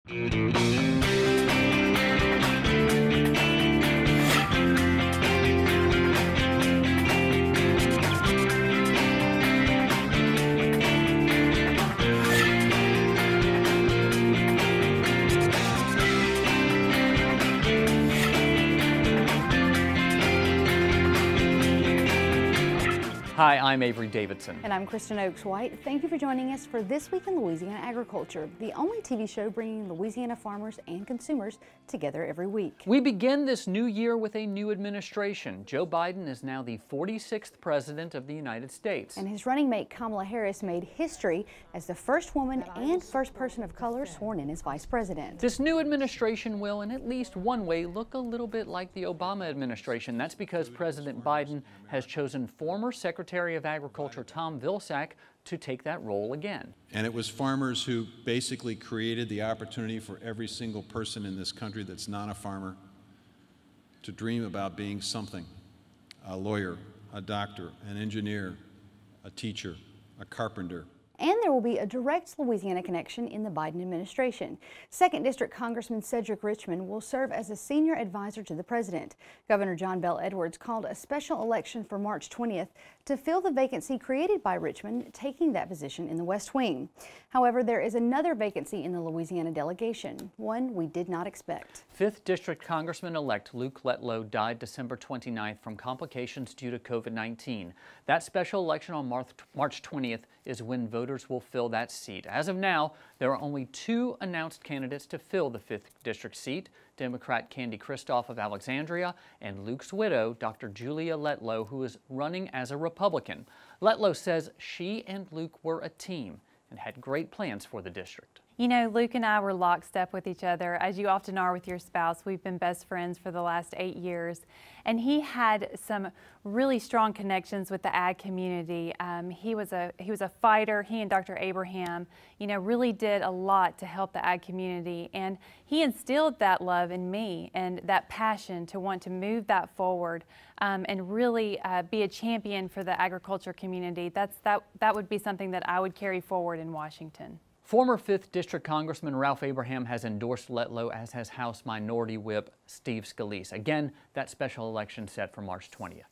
Hi, I'm Avery Davidson. And I'm Kristen Oakes-White. Thank you for joining us for This Week in Louisiana Agriculture, the only TV show bringing Louisiana farmers and consumers together every week. We begin this new year with a new administration. Joe Biden is now the 46th President of the United States. And his running mate Kamala Harris made history as the first woman and first person of color sworn in as Vice President. This new administration will, in at least one way, look a little bit like the Obama administration. That's because President Biden has chosen former Secretary of Agriculture Tom Vilsack to take that role again. And it was farmers who basically created the opportunity for every single person in this country that's not a farmer to dream about being something: a lawyer, a doctor, an engineer, a teacher, a carpenter. And there will be a direct Louisiana connection in the Biden administration. 2nd District Congressman Cedric Richmond will serve as a senior advisor to the president. Governor John Bel Edwards called a special election for March 20th to fill the vacancy created by Richmond taking that position in the West Wing. However, there is another vacancy in the Louisiana delegation, one we did not expect. 5th District Congressman-elect Luke Letlow died December 29th from complications due to COVID-19. That special election on March 20th is when voters will fill that seat. As of now, there are only 2 announced candidates to fill the 5th District seat: Democrat Candy Kristoff of Alexandria and Luke's widow, Dr. Julia Letlow, who is running as a Republican. Letlow says she and Luke were a team and had great plans for the district. You know, Luke and I were lockstep with each other, as you often are with your spouse. We've been best friends for the last 8 years, and he had some really strong connections with the ag community. He was a fighter. He and Dr. Abraham, you know, really did a lot to help the ag community, and he instilled that love in me and that passion to want to move that forward and really be a champion for the agriculture community. That would be something that I would carry forward in Washington. Former 5th District Congressman Ralph Abraham has endorsed Letlow, as has House Minority Whip Steve Scalise. Again, that special election set for March 20th.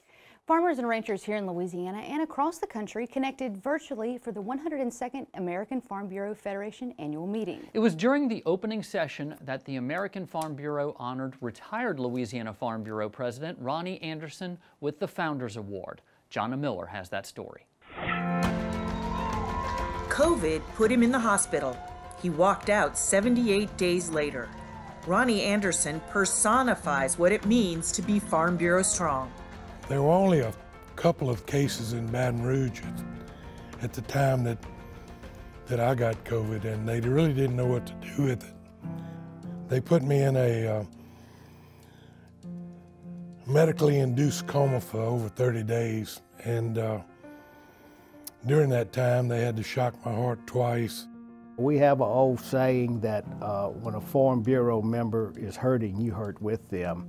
Farmers and ranchers here in Louisiana and across the country connected virtually for the 102nd American Farm Bureau Federation annual meeting. It was during the opening session that the American Farm Bureau honored retired Louisiana Farm Bureau President Ronnie Anderson with the Founders Award. Jonna Miller has that story. COVID put him in the hospital. He walked out 78 days later. Ronnie Anderson personifies what it means to be Farm Bureau strong. There were only a couple of cases in Baton Rouge at the time that I got COVID, and they really didn't know what to do with it. They put me in a medically induced coma for over 30 days, and during that time, they had to shock my heart twice. We have an old saying that when a Farm Bureau member is hurting, you hurt with them.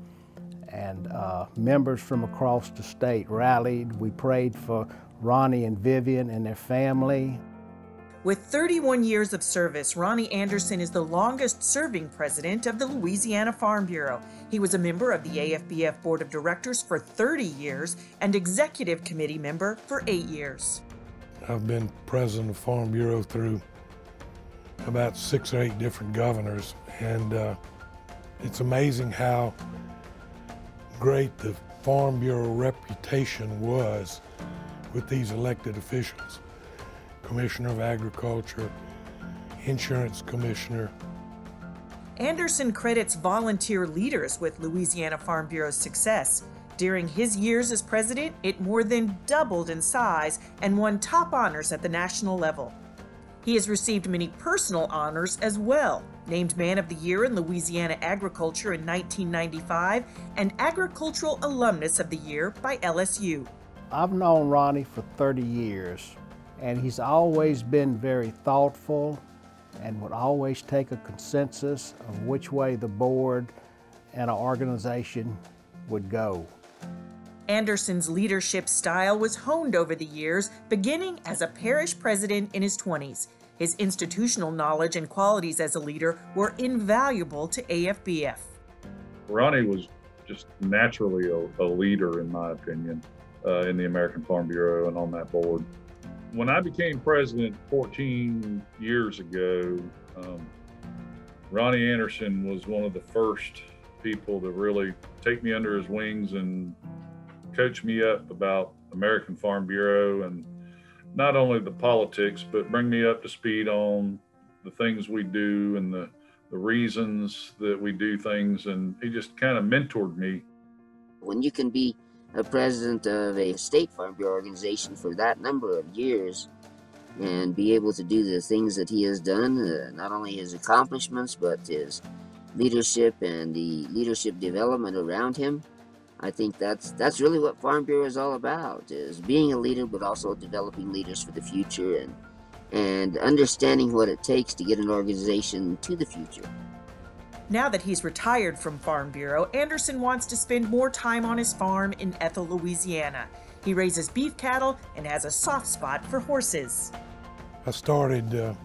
And members from across the state rallied. We prayed for Ronnie and Vivian and their family. With 31 years of service, Ronnie Anderson is the longest serving president of the Louisiana Farm Bureau. He was a member of the AFBF Board of Directors for 30 years and executive committee member for 8 years. I've been president of Farm Bureau through about 6 or 8 different governors, and it's amazing how great the Farm Bureau reputation was with these elected officials. Commissioner of Agriculture, Insurance Commissioner. Anderson credits volunteer leaders with Louisiana Farm Bureau's success. During his years as president, it more than doubled in size and won top honors at the national level. He has received many personal honors as well, named Man of the Year in Louisiana Agriculture in 1995 and Agricultural Alumnus of the Year by LSU. I've known Ronnie for 30 years, and he's always been very thoughtful and would always take a consensus of which way the board and an organization would go. Anderson's leadership style was honed over the years, beginning as a parish president in his 20s. His institutional knowledge and qualities as a leader were invaluable to AFBF. Ronnie was just naturally a leader, in my opinion, in the American Farm Bureau and on that board. When I became president 14 years ago, Ronnie Anderson was one of the first people to really take me under his wings and coach me up about American Farm Bureau, and not only the politics, but bring me up to speed on the things we do and the reasons that we do things. And he just kind of mentored me. When you can be a president of a state farm bureau organization for that number of years and be able to do the things that he has done, not only his accomplishments, but his leadership and the leadership development around him, I think that's really what Farm Bureau is all about, is being a leader, but also developing leaders for the future and understanding what it takes to get an organization to the future. Now that he's retired from Farm Bureau, Anderson wants to spend more time on his farm in Ethel, Louisiana. He raises beef cattle and has a soft spot for horses. I started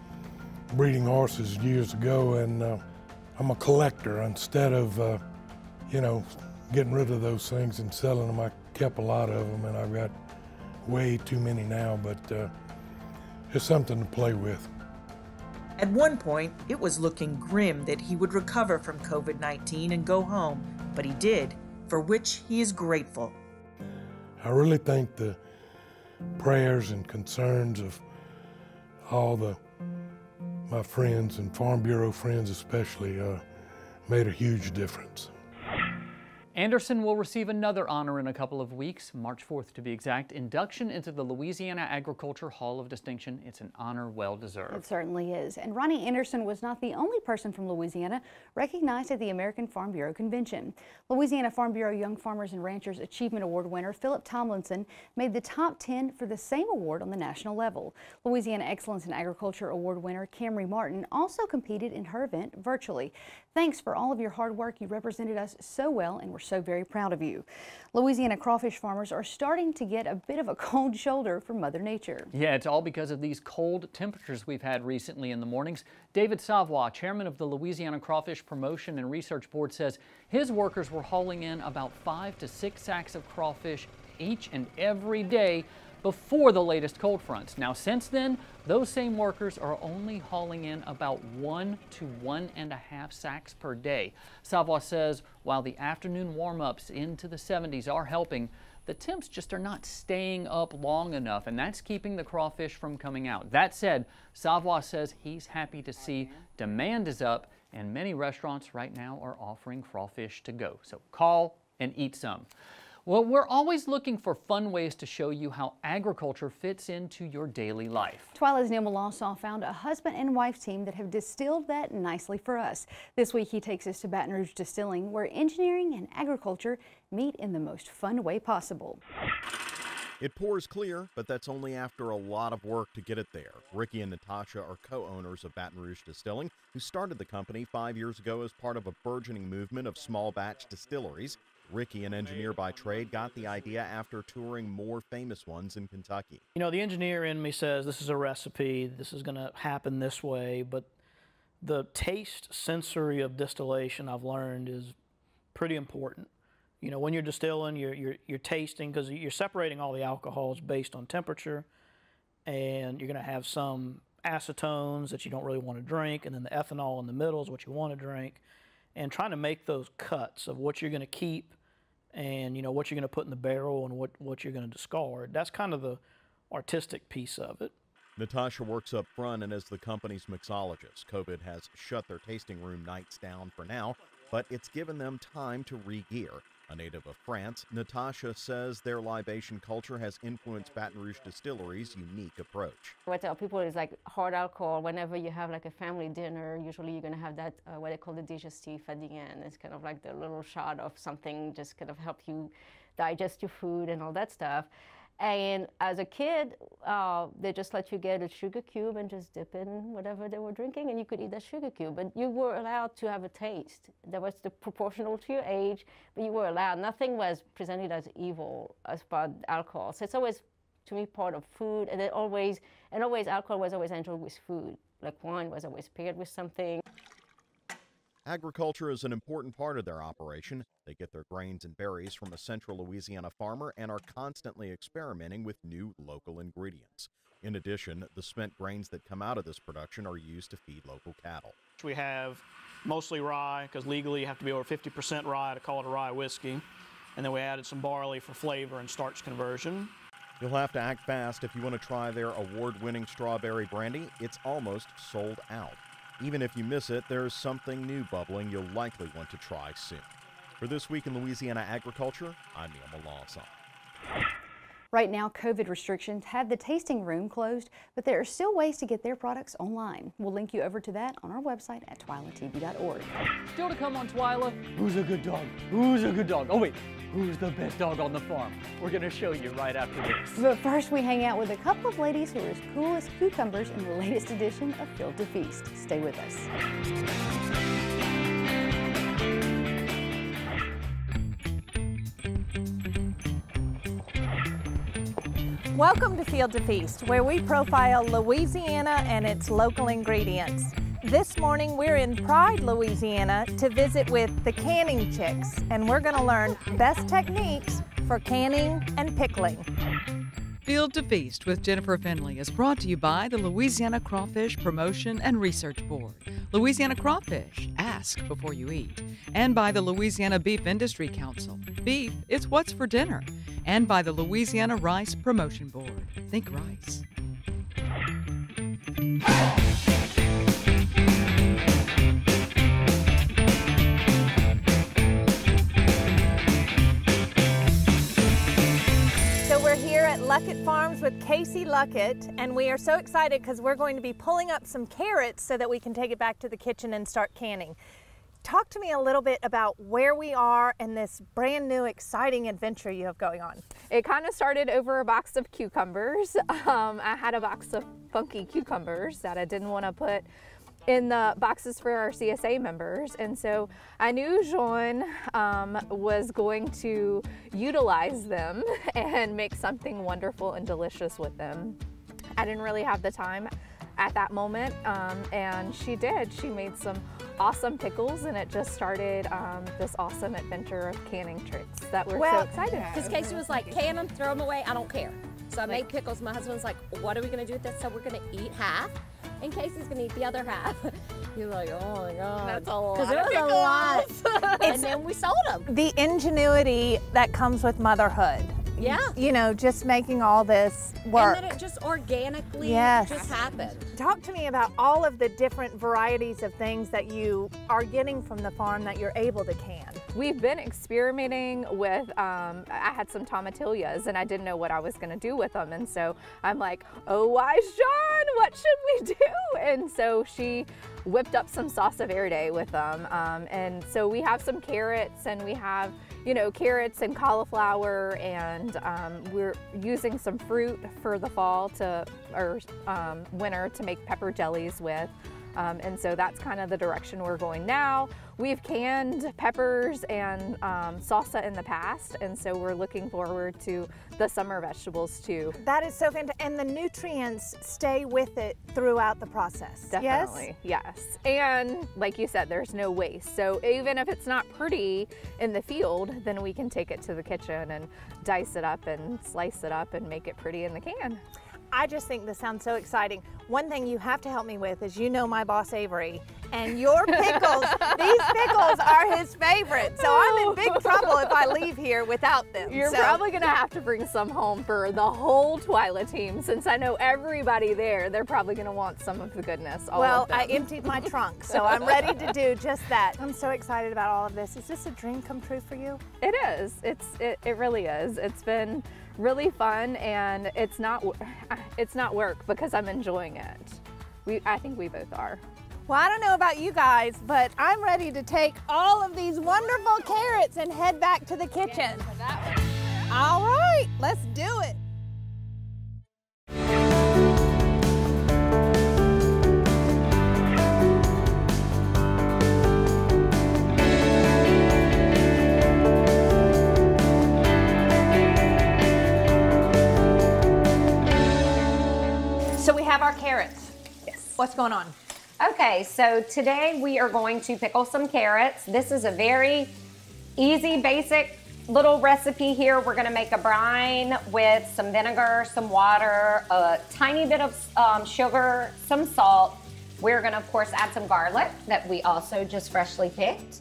breeding horses years ago, and I'm a collector. Instead of, getting rid of those things and selling them, I kept a lot of them, and I've got way too many now, but it's something to play with. At one point, it was looking grim that he would recover from COVID-19 and go home, but he did, for which he is grateful. I really think the prayers and concerns of all my friends and Farm Bureau friends especially made a huge difference. Anderson will receive another honor in a couple of weeks, March 4th to be exact, induction into the Louisiana Agriculture Hall of Distinction. It's an honor well deserved. It certainly is. And Ronnie Anderson was not the only person from Louisiana recognized at the American Farm Bureau Convention. Louisiana Farm Bureau Young Farmers and Ranchers Achievement Award winner Philip Tomlinson made the top 10 for the same award on the national level. Louisiana Excellence in Agriculture Award winner Camry Martin also competed in her event virtually. Thanks for all of your hard work. You represented us so well, and we're so very proud of you. Louisiana crawfish farmers are starting to get a bit of a cold shoulder from Mother Nature. Yeah, it's all because of these cold temperatures we've had recently in the mornings. David Savoy, chairman of the Louisiana Crawfish Promotion and Research Board, says his workers were hauling in about 5 to 6 sacks of crawfish each and every day before the latest cold fronts. Now, since then, those same workers are only hauling in about 1 to 1.5 sacks per day. Savoy says while the afternoon warm-ups into the 70s are helping, the temps just are not staying up long enough, and that's keeping the crawfish from coming out. That said, Savoy says he's happy to see demand is up, and many restaurants right now are offering crawfish to go. So call and eat some. Well, we're always looking for fun ways to show you how agriculture fits into your daily life. TWILA's Neil Malasaw found a husband and wife team that have distilled that nicely for us. This week he takes us to Baton Rouge Distilling, where engineering and agriculture meet in the most fun way possible. It pours clear, but that's only after a lot of work to get it there. Ricky and Natasha are co-owners of Baton Rouge Distilling, who started the company 5 years ago as part of a burgeoning movement of small batch distilleries. Ricky, an engineer by trade, got the idea after touring more famous ones in Kentucky. You know, the engineer in me says this is a recipe, this is going to happen this way, but the taste sensory of distillation I've learned is pretty important. You know, when you're distilling, you're tasting, because you're separating all the alcohols based on temperature, and you're going to have some acetones that you don't really want to drink, and then the ethanol in the middle is what you want to drink, and trying to make those cuts of what you're going to keep and, you know, what you're going to put in the barrel and what you're going to discard. That's kind of the artistic piece of it. Natasha works up front and is the company's mixologist. COVID has shut their tasting room nights down for now, but it's given them time to re-gear. A native of France, Natasha says their libation culture has influenced Baton Rouge Distillery's unique approach. What I tell people is like hard alcohol, whenever you have like a family dinner, usually you're going to have that, what they call the digestif at the end. It's kind of like the little shot of something just kind of help you digest your food and all that stuff. And as a kid, they just let you get a sugar cube and just dip in whatever they were drinking, and you could eat that sugar cube. But you were allowed to have a taste. That was proportional to your age, but you were allowed. Nothing was presented as evil as far as alcohol. So it's always, to me, part of food, and alcohol was always enjoyed with food. Like wine was always paired with something. Agriculture is an important part of their operation. They get their grains and berries from a central Louisiana farmer and are constantly experimenting with new local ingredients. In addition, the spent grains that come out of this production are used to feed local cattle. We have mostly rye, because legally you have to be over 50% rye to call it a rye whiskey. And then we added some barley for flavor and starch conversion. You'll have to act fast if you want to try their award-winning strawberry brandy. It's almost sold out. Even if you miss it, there's something new bubbling you'll likely want to try soon. For This Week in Louisiana Agriculture, I'm Neil Melanson. Right now, COVID restrictions have the tasting room closed, but there are still ways to get their products online. We'll link you over to that on our website at twilatv.org. Still to come on TWILA, who's a good dog? Who's a good dog? Oh wait, who's the best dog on the farm? We're gonna show you right after this. But first, we hang out with a couple of ladies who are as cool as cucumbers in the latest edition of Field to Feast. Stay with us. Welcome to Field to Feast, where we profile Louisiana and its local ingredients. This morning we're in Pride, Louisiana to visit with the canning chicks, and we're going to learn best techniques for canning and pickling. Field to Feast with Jennifer Finley is brought to you by the Louisiana Crawfish Promotion and Research Board, Louisiana Crawfish, ask before you eat, and by the Louisiana Beef Industry Council, beef is what's for dinner, and by the Louisiana Rice Promotion Board, think rice. So we're here at Luckett Farms with Casey Luckett, and we are so excited because we're going to be pulling up some carrots so that we can take it back to the kitchen and start canning. Talk to me a little bit about where we are and this brand new exciting adventure you have going on. It kind of started over a box of cucumbers. I had a box of funky cucumbers that I didn't want to put in the boxes for our CSA members, and so I knew Jean was going to utilize them and make something wonderful and delicious with them. I didn't really have the time at that moment, and she did. She made some awesome pickles, and it just started this awesome adventure of canning tricks that we're so excited. Because Casey was like, can them, throw them away, I don't care. So I made pickles. My husband's like, what are we gonna do with this? So we're gonna eat half, and Casey's gonna eat the other half. He's like, oh my God. That's a lot. Because it was a lot. And then we sold them. The ingenuity that comes with motherhood. Yeah. You know, just making all this work. And then it just organically just happened. Talk to me about all of the different varieties of things that you are getting from the farm that you're able to can. We've been experimenting with, I had some tomatillas and I didn't know what I was gonna do with them. And so I'm like, oh, wise John, what should we do? And so she whipped up some salsa verde with them. And so we have some carrots, and we have, you know, carrots and cauliflower, and we're using some fruit for the fall or winter to make pepper jellies with. And so that's kind of the direction we're going now. We've canned peppers and salsa in the past, and so we're looking forward to the summer vegetables too. That is so fantastic. And the nutrients stay with it throughout the process. Definitely, yes. And like you said, there's no waste. So even if it's not pretty in the field, then we can take it to the kitchen and dice it up and slice it up and make it pretty in the can. I just think this sounds so exciting. One thing you have to help me with is, you know, my boss Avery, and your pickles, these pickles are his favorite. So I'm in big trouble if I leave here without them. You're probably gonna have to bring some home for the whole TWILA team, since I know everybody there, they're probably gonna want some of the goodness. Well, I emptied my trunk, so I'm ready to do just that. I'm so excited about all of this. Is this a dream come true for you? It is. It really is. It's been really fun, and it's not work because I'm enjoying it. I think we both are. Well, I don't know about you guys, but I'm ready to take all of these wonderful carrots and head back to the kitchen. All right, let's do it. So we have our carrots. Yes. What's going on? Okay, so today we are going to pickle some carrots. This is a very easy, basic little recipe here. We're gonna make a brine with some vinegar, some water, a tiny bit of sugar, some salt. We're gonna, of course, add some garlic that we also just freshly picked,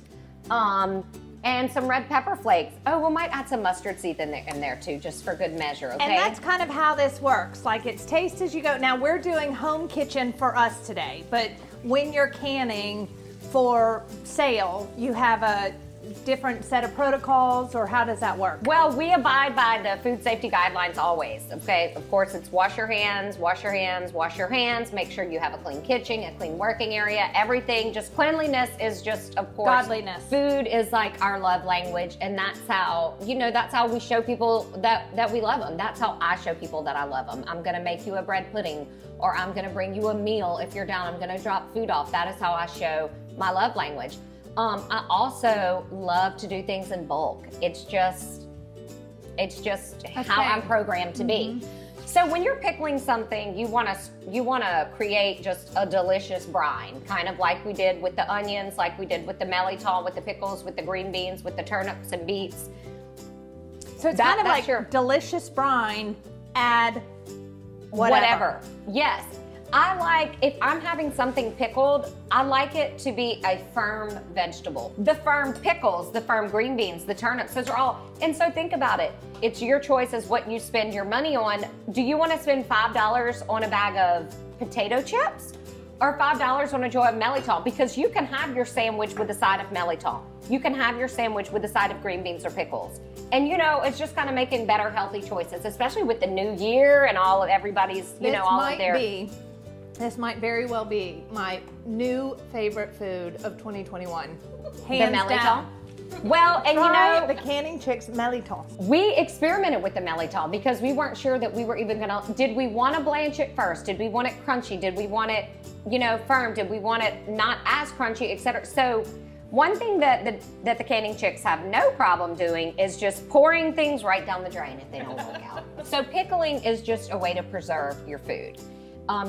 and some red pepper flakes. Oh, we might add some mustard seed in there too, just for good measure, okay? And that's kind of how this works. Like, it's taste as you go. Now, we're doing home kitchen for us today, but when you're canning for sale, you have a different set of protocols, or how does that work? Well, we abide by the food safety guidelines always, okay? Of course, it's wash your hands, wash your hands, wash your hands. Make sure you have a clean kitchen, a clean working area, everything. Just cleanliness is just, of course. Godliness. Food is like our love language, and that's how, you know, that's how we show people that we love them. That's how I show people that I love them. I'm gonna make you a bread pudding, or I'm gonna bring you a meal. If you're down, I'm gonna drop food off. That is how I show my love language. I also love to do things in bulk. It's just how I'm programmed to be. So when you're pickling something, you wanna create just a delicious brine, kind of like we did with the onions, like we did with the melitol, with the pickles, with the green beans, with the turnips and beets. So it's kind of like your delicious brine, add whatever. Yes. I like, if I'm having something pickled, I like it to be a firm vegetable. The firm pickles, the firm green beans, the turnips, those are all, and so think about it. It's your choice as what you spend your money on. Do you want to spend $5 on a bag of potato chips or $5 on a jar of melitol? Because you can have your sandwich with a side of melitol. You can have your sandwich with a side of green beans or pickles. And you know, it's just kind of making better, healthy choices, especially with the new year and all of everybody's, you know, all of their... This might very well be my new favorite food of 2021. Hands melitol? down. Well, and Try you know, the Canning Chicks melitol. We experimented with the melitol because we weren't sure that we were even gonna, did we want to blanch it first? Did we want it crunchy? Did we want it, you know, firm? Did we want it not as crunchy, etc.? So one thing that the Canning Chicks have no problem doing is just pouring things right down the drain if they don't work out. So pickling is just a way to preserve your food.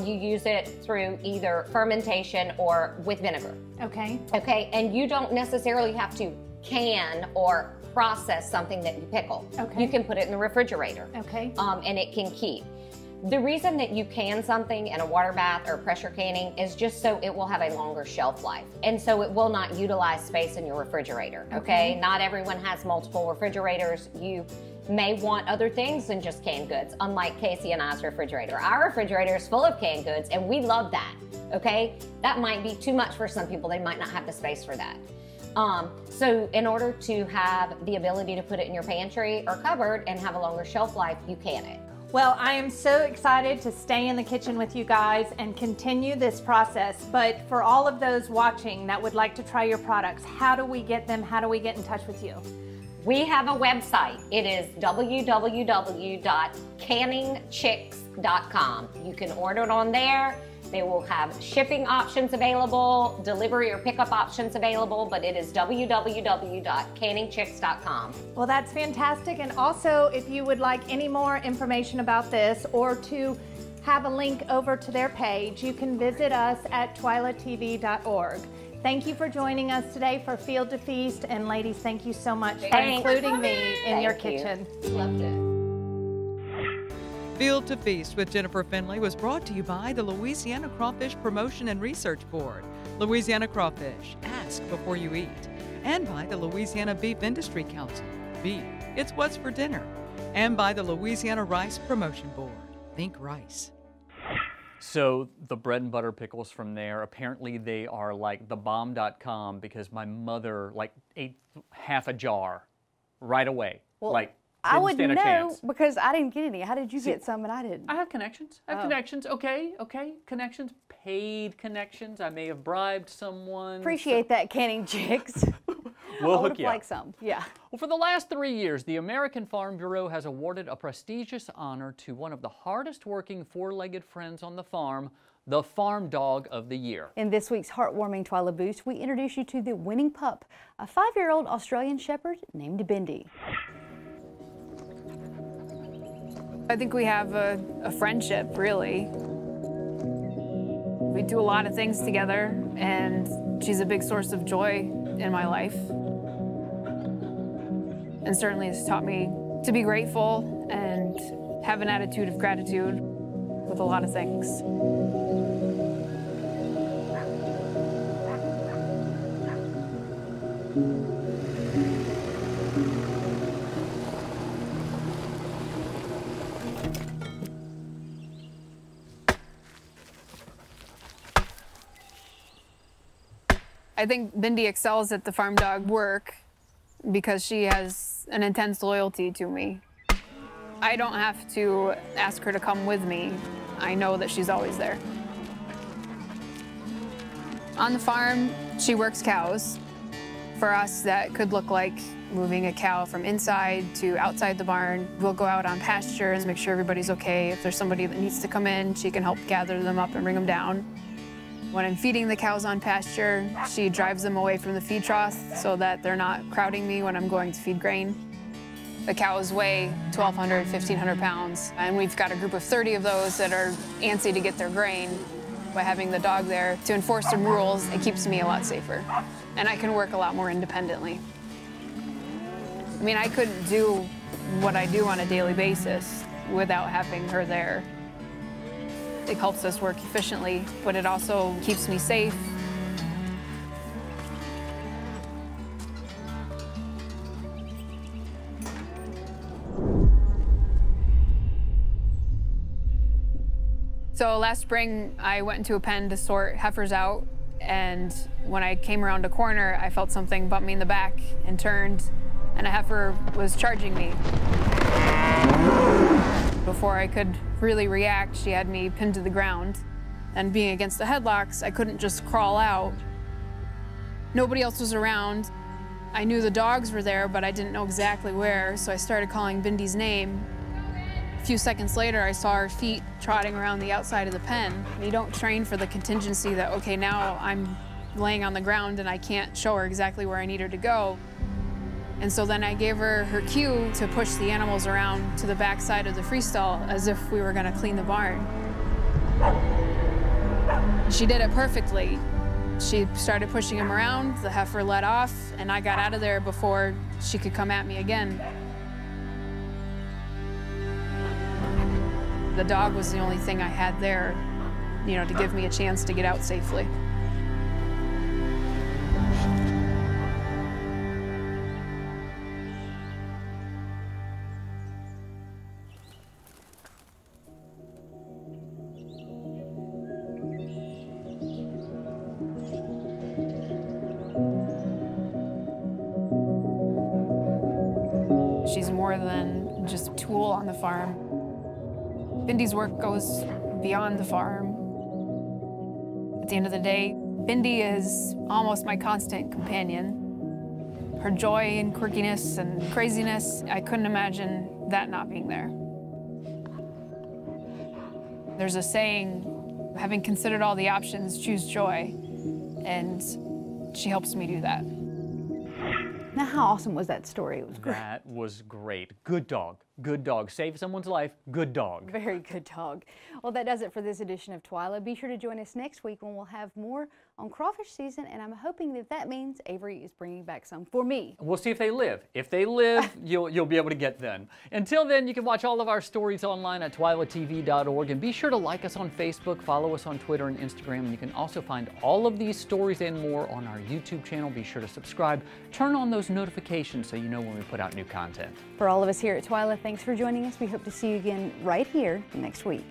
You use it through either fermentation or with vinegar. Okay. Okay, and you don't necessarily have to can or process something that you pickle. Okay. You can put it in the refrigerator. Okay. And it can keep. The reason that you can something in a water bath or pressure canning is just so it will have a longer shelf life. And so it will not utilize space in your refrigerator, okay? Not everyone has multiple refrigerators. You may want other things than just canned goods, unlike Casey and I's refrigerator. Our refrigerator is full of canned goods, and we love that, okay? That might be too much for some people. They might not have the space for that. So in order to have the ability to put it in your pantry or cupboard and have a longer shelf life, you can it. Well, I am so excited to stay in the kitchen with you guys and continue this process. But for all of those watching that would like to try your products, how do we get them? How do we get in touch with you? We have a website. It is www.canningchicks.com. You can order it on there. They will have shipping options available, delivery or pickup options available, but it is www.canningchicks.com. Well, that's fantastic. And also, if you would like any more information about this or to have a link over to their page, you can visit us at twilatv.org. Thank you for joining us today for Field to Feast. And ladies, thank you so much for including me in your kitchen. Loved it. Field to Feast with Jennifer Finley was brought to you by the Louisiana Crawfish Promotion and Research Board, Louisiana Crawfish, ask before you eat, and by the Louisiana Beef Industry Council, beef, it's what's for dinner, and by the Louisiana Rice Promotion Board, think rice. So the bread and butter pickles from there, apparently they are like thebomb.com because my mother like ate half a jar right away. Well, like I wouldn't stand a know chance. because I didn't get any. How did you get some and I didn't? I have connections. I have connections. Okay, connections, paid connections. I may have bribed someone. Appreciate that, Canning Chicks. We'll I would hook have you up. liked some. Yeah. Well, for the last 3 years, the American Farm Bureau has awarded a prestigious honor to one of the hardest working four-legged friends on the farm, the Farm Dog of the Year. In this week's heartwarming TWILA Boost, we introduce you to the winning pup, a 5-year-old Australian Shepherd named Bendy. I think we have a friendship, really. We do a lot of things together, and she's a big source of joy in my life. And certainly has taught me to be grateful and have an attitude of gratitude with a lot of things. I think Bindi excels at the farm dog work because she has an intense loyalty to me. I don't have to ask her to come with me. I know that she's always there. On the farm, she works cows. For us, that could look like moving a cow from inside to outside the barn. We'll go out on pasture and make sure everybody's okay. If there's somebody that needs to come in, she can help gather them up and bring them down. When I'm feeding the cows on pasture, she drives them away from the feed trough so that they're not crowding me when I'm going to feed grain. The cows weigh 1,200, 1,500 pounds, and we've got a group of 30 of those that are antsy to get their grain. By having the dog there to enforce some rules, it keeps me a lot safer, and I can work a lot more independently. I mean, I couldn't do what I do on a daily basis without having her there. It helps us work efficiently, but it also keeps me safe. So last spring, I went into a pen to sort heifers out, and when I came around a corner, I felt something bump me in the back and turned, and a heifer was charging me. Before I could really react, she had me pinned to the ground. And being against the headlocks, I couldn't just crawl out. Nobody else was around. I knew the dogs were there, but I didn't know exactly where, so I started calling Bindi's name. A few seconds later, I saw her feet trotting around the outside of the pen. You don't train for the contingency that, okay, now I'm laying on the ground and I can't show her exactly where I need her to go. And so then I gave her her cue to push the animals around to the back side of the freestall as if we were gonna clean the barn. She did it perfectly. She started pushing him around, the heifer let off, and I got out of there before she could come at me again. The dog was the only thing I had there, you know, to give me a chance to get out safely. She's more than just a tool on the farm. Bindi's work goes beyond the farm. At the end of the day, Bindi is almost my constant companion. Her joy and quirkiness and craziness, I couldn't imagine that not being there. There's a saying, having considered all the options, choose joy, and she helps me do that. Now, how awesome was that story? It was great. That was great. Good dog. Good dog. Save someone's life. Good dog. Very good dog. Well, that does it for this edition of TWILA. Be sure to join us next week when we'll have more on crawfish season, and I'm hoping that that means Avery is bringing back some for me. We'll see if they live. If they live, you'll be able to get them. Until then, you can watch all of our stories online at twilatv.org, and be sure to like us on Facebook, follow us on Twitter and Instagram, and you can also find all of these stories and more on our YouTube channel. Be sure to subscribe, turn on those notifications so you know when we put out new content. For all of us here at TWILA, thanks for joining us. We hope to see you again right here next week.